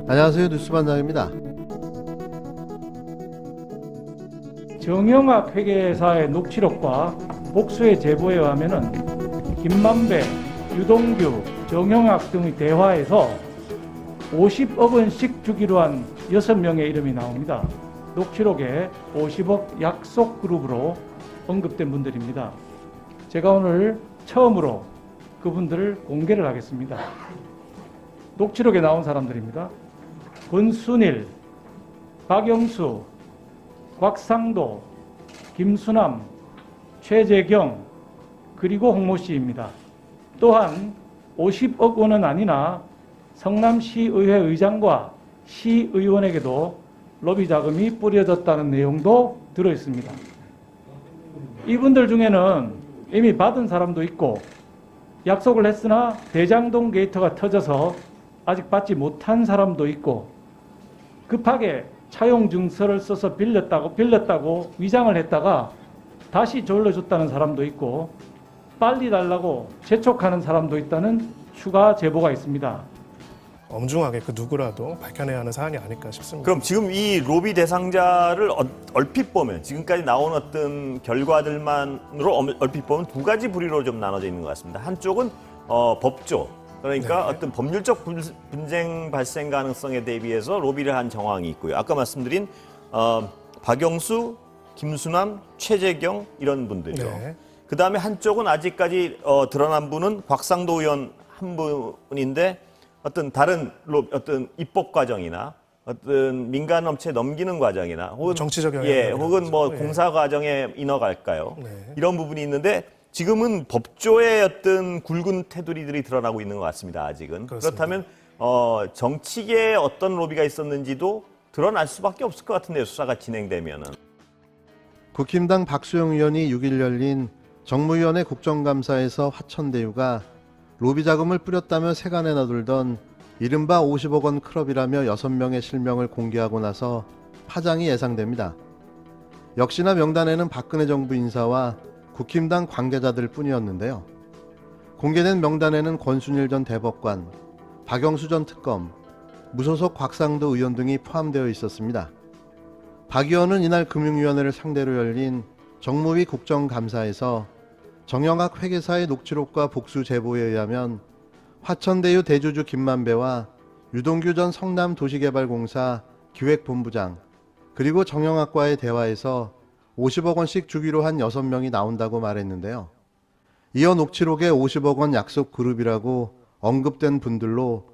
안녕하세요. 뉴스반장입니다. 정영학 회계사의 녹취록과 복수의 제보에 의하면 김만배, 유동규, 정영학 등의 대화에서 50억 원씩 주기로 한 6명의 이름이 나옵니다. 녹취록에 50억 약속 그룹으로 언급된 분들입니다. 제가 오늘 처음으로 그분들을 공개를 하겠습니다. 녹취록에 나온 사람들입니다. 권순일, 박영수, 곽상도, 김수남, 최재경, 그리고 홍모 씨입니다. 또한 50억 원은 아니나 성남시의회 의장과 시의원에게도 로비 자금이 뿌려졌다는 내용도 들어있습니다. 이분들 중에는 이미 받은 사람도 있고 약속을 했으나 대장동 게이트가 터져서 아직 받지 못한 사람도 있고 급하게 차용 증서를 써서 빌렸다고 위장을 했다가 다시 돌려줬다는 사람도 있고 빨리 달라고 재촉하는 사람도 있다는 추가 제보가 있습니다. 엄중하게 그 누구라도 밝혀내야 하는 사안이 아닐까 싶습니다. 그럼 지금 이 로비 대상자를 얼핏 보면 지금까지 나온 어떤 결과들만으로 얼핏 보면 두 가지 부류로 좀 나눠져 있는 것 같습니다. 한쪽은 법조, 그러니까 네. 어떤 법률적 분쟁 발생 가능성에 대비해서 로비를 한 정황이 있고요. 아까 말씀드린 박영수, 김수남, 최재경 이런 분들이죠. 네. 그다음에 한쪽은 아직까지 드러난 분은 곽상도 의원 한 분인데 어떤 다른 어떤 입법 과정이나 어떤 민간 업체 넘기는 과정이나 혹은 정치적 영향 혹은 뭐 공사 과정에 인허갈까요? 네. 이런 부분이 있는데 지금은 법조의 어떤 굵은 테두리들이 드러나고 있는 것 같습니다. 아직은. 그렇습니다. 그렇다면 정치계에 어떤 로비가 있었는지도 드러날 수밖에 없을 것 같은데요. 수사가 진행되면은. 국힘당 박수영 의원이 6일 열린 정무위원회 국정감사에서 화천대유가 로비 자금을 뿌렸다며 세간에 나돌던 이른바 50억 원 클럽이라며 6명의 실명을 공개하고 나서 파장이 예상됩니다. 역시나 명단에는 박근혜 정부 인사와 국힘당 관계자들 뿐이었는데요. 공개된 명단에는 권순일 전 대법관, 박영수 전 특검, 무소속 곽상도 의원 등이 포함되어 있었습니다. 박 의원은 이날 금융위원회를 상대로 열린 정무위 국정감사에서 정영학 회계사의 녹취록과 복수 제보에 의하면 화천대유 대주주 김만배와 유동규 전 성남도시개발공사 기획본부장 그리고 정영학과의 대화에서 50억 원씩 주기로 한 6명이 나온다고 말했는데요. 이어 녹취록에 50억 원 약속 그룹이라고 언급된 분들로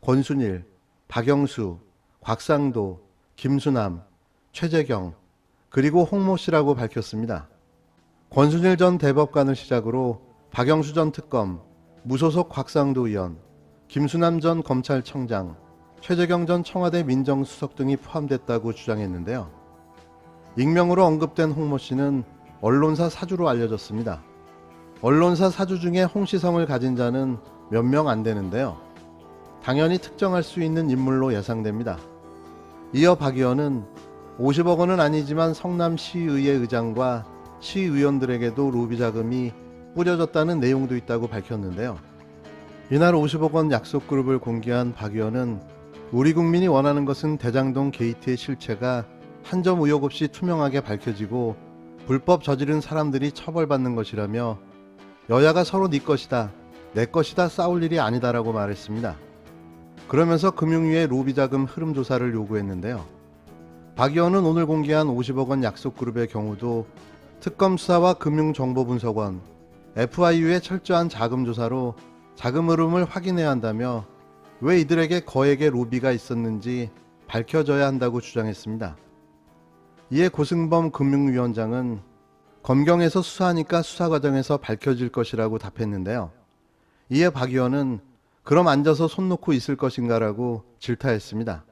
권순일, 박영수, 곽상도, 김수남, 최재경, 그리고 홍모 씨라고 밝혔습니다. 권순일 전 대법관을 시작으로 박영수 전 특검, 무소속 곽상도 의원, 김수남 전 검찰청장, 최재경 전 청와대 민정수석 등이 포함됐다고 주장했는데요. 익명으로 언급된 홍모 씨는 언론사 사주로 알려졌습니다. 언론사 사주 중에 홍시성을 가진 자는 몇 명 안 되는데요. 당연히 특정할 수 있는 인물로 예상됩니다. 이어 박 의원은 50억 원은 아니지만 성남시의회 의장과 시의원들에게도 로비 자금이 뿌려졌다는 내용도 있다고 밝혔는데요. 이날 50억 원 약속 그룹을 공개한 박 의원은 우리 국민이 원하는 것은 대장동 게이트의 실체가 한 점 의혹 없이 투명하게 밝혀지고 불법 저지른 사람들이 처벌받는 것이라며 여야가 서로 네 것이다, 내 것이다 싸울 일이 아니다라고 말했습니다. 그러면서 금융위의 로비 자금 흐름 조사를 요구했는데요. 박 의원은 오늘 공개한 50억 원 약속 그룹의 경우도 특검 수사와 금융정보분석원, FIU의 철저한 자금 조사로 자금 흐름을 확인해야 한다며 왜 이들에게 거액의 로비가 있었는지 밝혀져야 한다고 주장했습니다. 이에 고승범 금융위원장은 검경에서 수사하니까 수사 과정에서 밝혀질 것이라고 답했는데요. 이에 박 의원은 그럼 앉아서 손 놓고 있을 것인가라고 질타했습니다.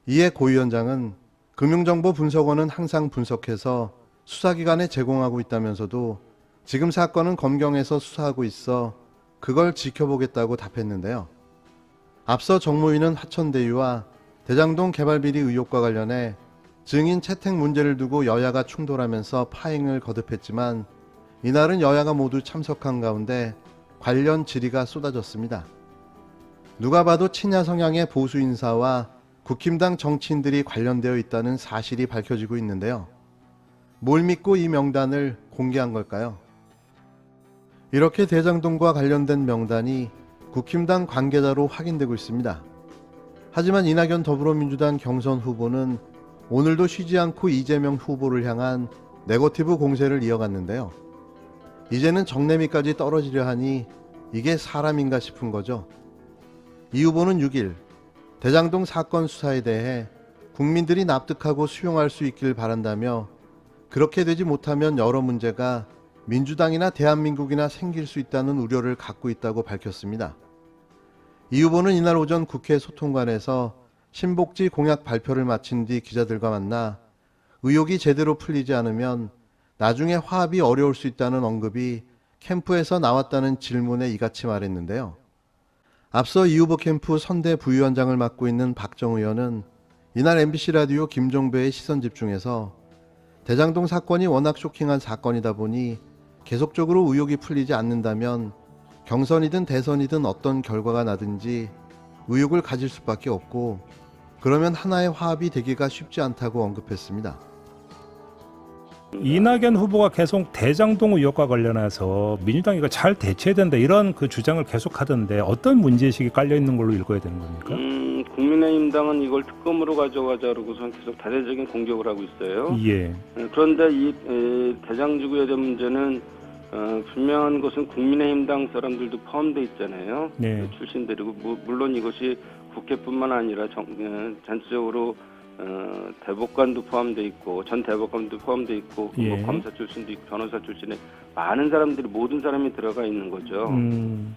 이에 고 위원장은 금융정보분석원은 항상 분석해서 수사기관에 제공하고 있다면서도 지금 사건은 검경에서 수사하고 있어 그걸 지켜보겠다고 답했는데요. 앞서 정무위는 화천대유와 대장동 개발비리 의혹과 관련해 증인 채택 문제를 두고 여야가 충돌하면서 파행을 거듭했지만 이날은 여야가 모두 참석한 가운데 관련 질의가 쏟아졌습니다. 누가 봐도 친야 성향의 보수 인사와 국힘당 정치인들이 관련되어 있다는 사실이 밝혀지고 있는데요. 뭘 믿고 이 명단을 공개한 걸까요? 이렇게 대장동과 관련된 명단이 국힘당 관계자로 확인되고 있습니다. 하지만 이낙연 더불어민주당 경선 후보는 오늘도 쉬지 않고 이재명 후보를 향한 네거티브 공세를 이어갔는데요. 이제는 정내미까지 떨어지려 하니 이게 사람인가 싶은 거죠. 이 후보는 6일 대장동 사건 수사에 대해 국민들이 납득하고 수용할 수 있길 바란다며 그렇게 되지 못하면 여러 문제가 민주당이나 대한민국이나 생길 수 있다는 우려를 갖고 있다고 밝혔습니다. 이 후보는 이날 오전 국회 소통관에서 신복지 공약 발표를 마친 뒤 기자들과 만나 의혹이 제대로 풀리지 않으면 나중에 화합이 어려울 수 있다는 언급이 캠프에서 나왔다는 질문에 이같이 말했는데요. 앞서 이 후보 캠프 선대 부위원장을 맡고 있는 박정 의원은 이날 MBC 라디오 김종배의 시선집중에서 대장동 사건이 워낙 쇼킹한 사건이다 보니 계속적으로 의혹이 풀리지 않는다면 경선이든 대선이든 어떤 결과가 나든지 의혹을 가질 수밖에 없고 그러면 하나의 화합이 되기가 쉽지 않다고 언급했습니다. 이낙연 후보가 계속 대장동 의혹과 관련해서 민주당이 이거 잘 대처해야 된다 이런 그 주장을 계속하던데 어떤 문제의식이 깔려 있는 걸로 읽어야 되는 겁니까? 국민의힘당은 이걸 특검으로 가져가자 그러고선 계속 다대적인 공격을 하고 있어요. 예. 그런데 이 대장지구에 대한 문제는 분명한 것은 국민의힘당 사람들도 포함되어 있잖아요. 네. 출신들이고 물론 이것이 국회뿐만 아니라 전체적으로 대법관도 포함되어 있고 전 대법관도 포함되어 있고 예. 검사 출신도 있고 변호사 출신의 많은 사람들이 모든 사람이 들어가 있는 거죠.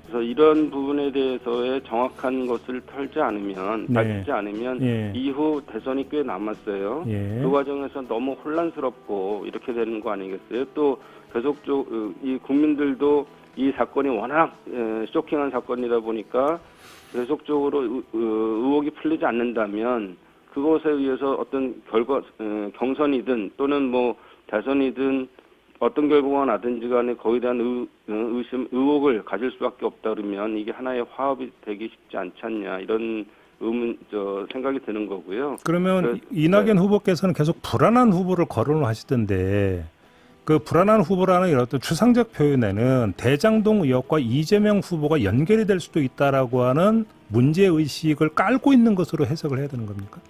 그래서 이런 부분에 대해서의 정확한 것을 털지 않으면 네. 밝히지 않으면 예. 이후 대선이 꽤 남았어요. 예. 그 과정에서 너무 혼란스럽고 이렇게 되는 거 아니겠어요? 또 계속적으로 이 국민들도 이 사건이 워낙 쇼킹한 사건이다 보니까 계속적으로 의혹이 풀리지 않는다면 그것에 의해서 어떤 경선이든 또는 뭐 대선이든 어떤 결과가 나든지 간에 거기에 대한 의혹을 가질 수밖에 없다 그러면 이게 하나의 화합이 되기 쉽지 않지 않냐 이런 생각이 드는 거고요. 그러면 이낙연 후보께서는 계속 불안한 후보를 거론을 하시던데 그 불안한 후보라는 이런 어떤 추상적 표현에는 대장동 의혹과 이재명 후보가 연결이 될 수도 있다라고 하는 문제의식을 깔고 있는 것으로 해석을 해야 되는 겁니까?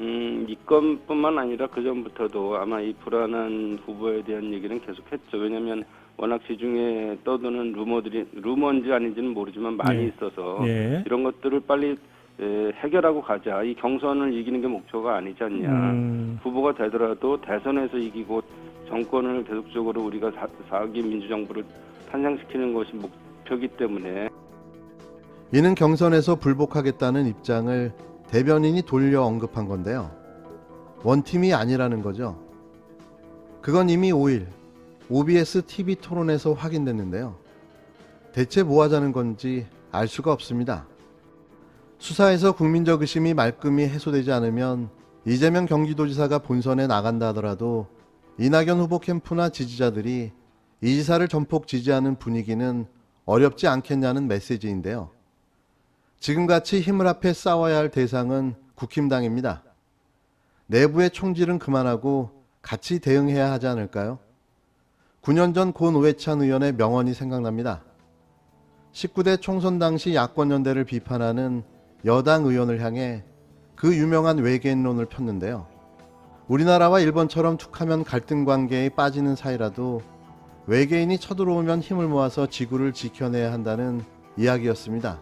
이 건뿐만 아니라 그 전부터도 아마 이 불안한 후보에 대한 얘기는 계속했죠. 왜냐하면 워낙 시중에 떠도는 루머인지 아닌지는 모르지만 많이 네. 있어서 예. 이런 것들을 빨리 해결하고 가자. 이 경선을 이기는 게 목표가 아니지 않냐. 후보가 되더라도 대선에서 이기고 정권을 계속적으로 우리가 4기 민주정부를 탄생시키는 것이 목표이기 때문에 이는 경선에서 불복하겠다는 입장을 대변인이 돌려 언급한 건데요. 원팀이 아니라는 거죠. 그건 이미 5일 OBS TV 토론에서 확인됐는데요. 대체 뭐 하자는 건지 알 수가 없습니다. 수사에서 국민적 의심이 말끔히 해소되지 않으면 이재명 경기도지사가 본선에 나간다 하더라도 이낙연 후보 캠프나 지지자들이 이 지사를 전폭 지지하는 분위기는 어렵지 않겠냐는 메시지인데요. 지금같이 힘을 합해 싸워야 할 대상은 국힘당입니다. 내부의 총질은 그만하고 같이 대응해야 하지 않을까요? 9년 전 고 노회찬 의원의 명언이 생각납니다. 19대 총선 당시 야권연대를 비판하는 여당 의원을 향해 그 유명한 외계인론을 폈는데요. 우리나라와 일본처럼 툭하면 갈등 관계에 빠지는 사이라도 외계인이 쳐들어오면 힘을 모아서 지구를 지켜내야 한다는 이야기였습니다.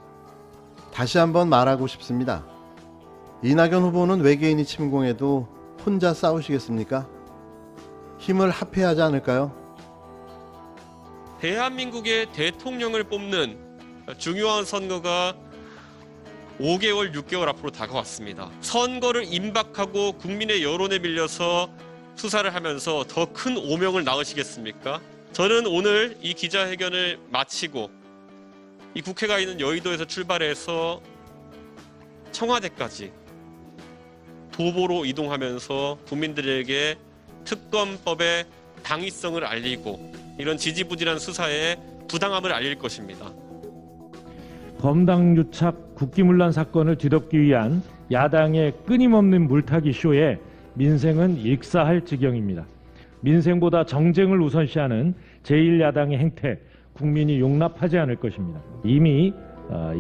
다시 한번 말하고 싶습니다. 이낙연 후보는 외계인이 침공해도 혼자 싸우시겠습니까? 힘을 합해야 하지 않을까요? 대한민국의 대통령을 뽑는 중요한 선거가 5개월, 6개월 앞으로 다가왔습니다. 선거를 임박하고 국민의 여론에 밀려서 수사를 하면서 더 큰 오명을 낳으시겠습니까? 저는 오늘 이 기자회견을 마치고 이 국회가 있는 여의도에서 출발해서 청와대까지 도보로 이동하면서 국민들에게 특검법의 당위성을 알리고 이런 지지부진한 수사의 부당함을 알릴 것입니다. 범당 유착 국기문란 사건을 뒤덮기 위한 야당의 끊임없는 물타기 쇼에 민생은 익사할 지경입니다. 민생보다 정쟁을 우선시하는 제1야당의 행태, 국민이 용납하지 않을 것입니다. 이미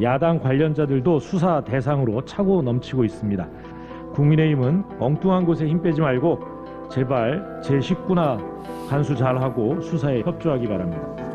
야당 관련자들도 수사 대상으로 차고 넘치고 있습니다. 국민의힘은 엉뚱한 곳에 힘 빼지 말고 제발 제19나 간수 잘하고 수사에 협조하기 바랍니다.